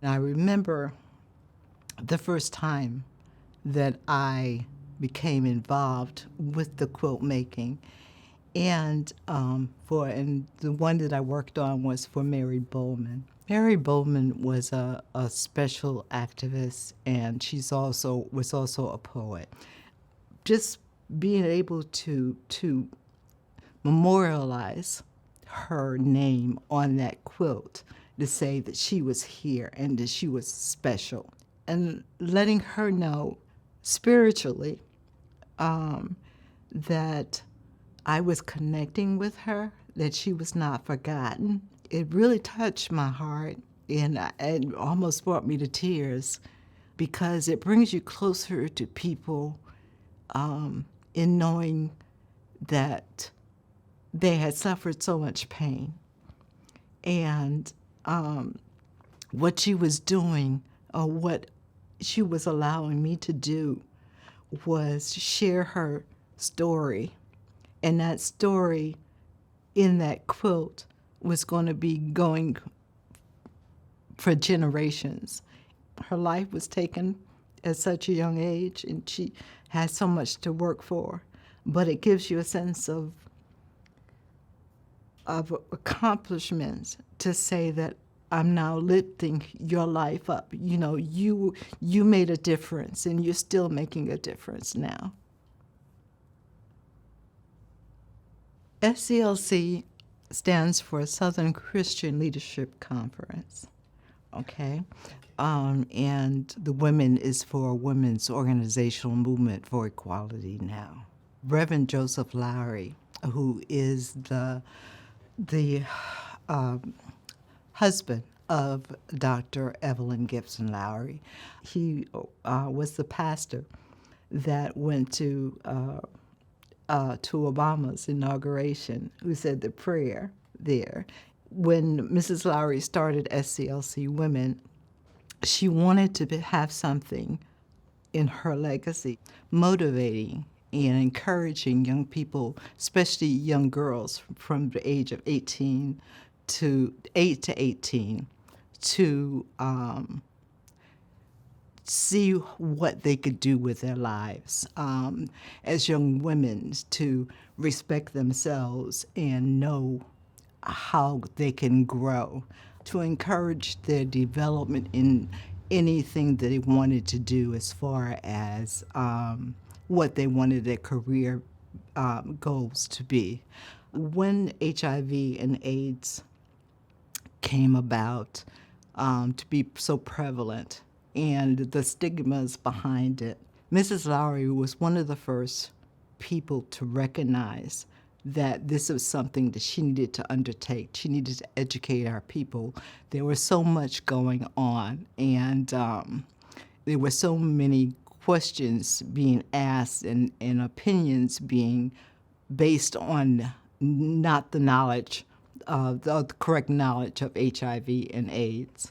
I remember the first time that I became involved with the quilt making, and the one that I worked on was for Mary Bowman. Mary Bowman was a special activist, and was also a poet. Just being able to memorialize her name on that quilt, to say that she was here and that she was special, and letting her know spiritually that I was connecting with her, that she was not forgotten. It really touched my heart, and it almost brought me to tears, because it brings you closer to people in knowing that they had suffered so much pain. And what she was doing, or what she was allowing me to do, was share her story. And that story in that quilt was going to be going for generations. Her life was taken at such a young age, and she had so much to work for. But it gives you a sense of accomplishments to say that I'm now lifting your life up. You know, you made a difference, and you're still making a difference now. SCLC stands for Southern Christian Leadership Conference, okay? And the women is for Women's Organizational Movement for Equality Now. Reverend Joseph Lowry, who is the husband of Dr. Evelyn Gibson Lowry, he was the pastor that went to Obama's inauguration, who said the prayer there. When Mrs. Lowry started SCLC Women, she wanted to have something in her legacy, motivating and encouraging young people, especially young girls from the age of 8 to 18, to see what they could do with their lives as young women, to respect themselves and know how they can grow, to encourage their development in anything that they wanted to do as far as what they wanted their career goals to be. When HIV and AIDS came about to be so prevalent, and the stigmas behind it, Mrs. Lowry was one of the first people to recognize that this was something that she needed to undertake. She needed to educate our people. There was so much going on, and there were so many questions being asked, and opinions being based on not the knowledge, the correct knowledge of HIV and AIDS.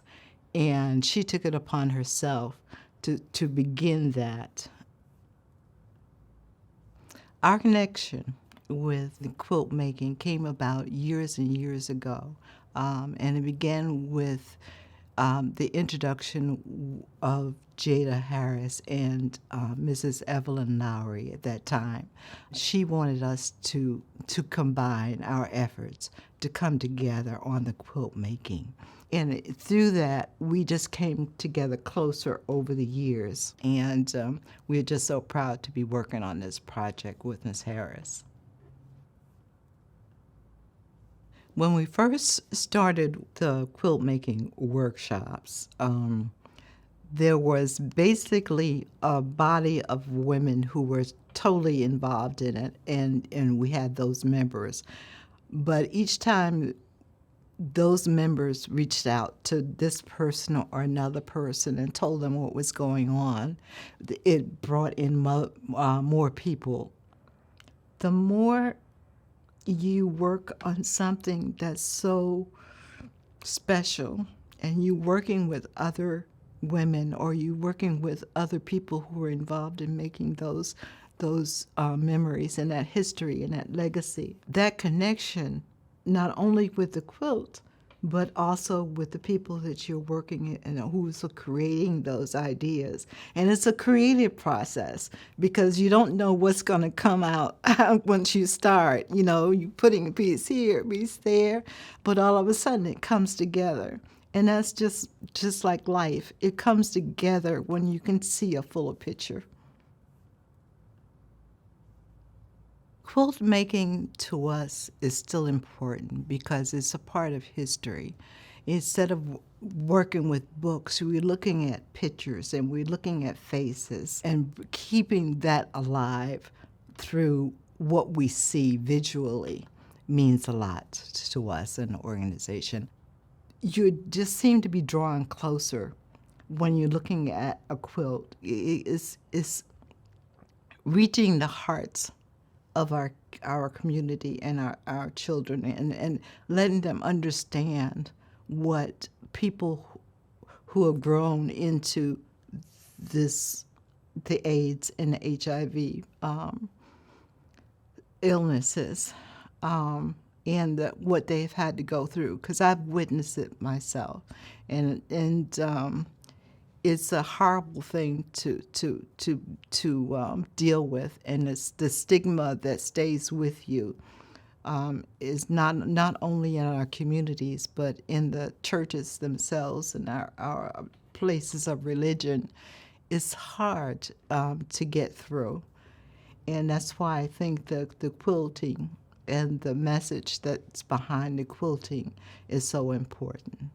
And she took it upon herself to begin that. Our connection with the quilt making came about years and years ago, and it began with the introduction of Jada Harris and Mrs. Evelyn Lowry at that time. She wanted us to combine our efforts to come together on the quilt making. And through that, we just came together closer over the years. And we're just so proud to be working on this project with Ms. Harris. When we first started the quilt making workshops, there was basically a body of women who were totally involved in it, and we had those members. But each time those members reached out to this person or another person and told them what was going on, it brought in more people. The more you work on something that's so special, and you working with other women, or you working with other people who are involved in making those memories and that history and that legacy, that connection, not only with the quilt, but also with the people that you're working and who's creating those ideas. And it's a creative process because you don't know what's going to come out once you start. You know, you're putting a piece here, a piece there, but all of a sudden it comes together. And that's just like life. It comes together when you can see a fuller picture. Quilt making to us is still important because it's a part of history. Instead of working with books, we're looking at pictures and we're looking at faces and keeping that alive through what we see visually means a lot to us in the organization. You just seem to be drawn closer when you're looking at a quilt. It's reaching the hearts of our community and our children and letting them understand what people who have grown into this the AIDS and the HIV illnesses and what they've had to go through because I've witnessed it myself and it's a horrible thing to deal with, and it's the stigma that stays with you is not only in our communities but in the churches themselves and our places of religion. It's hard to get through, and that's why I think the quilting and the message that's behind the quilting is so important.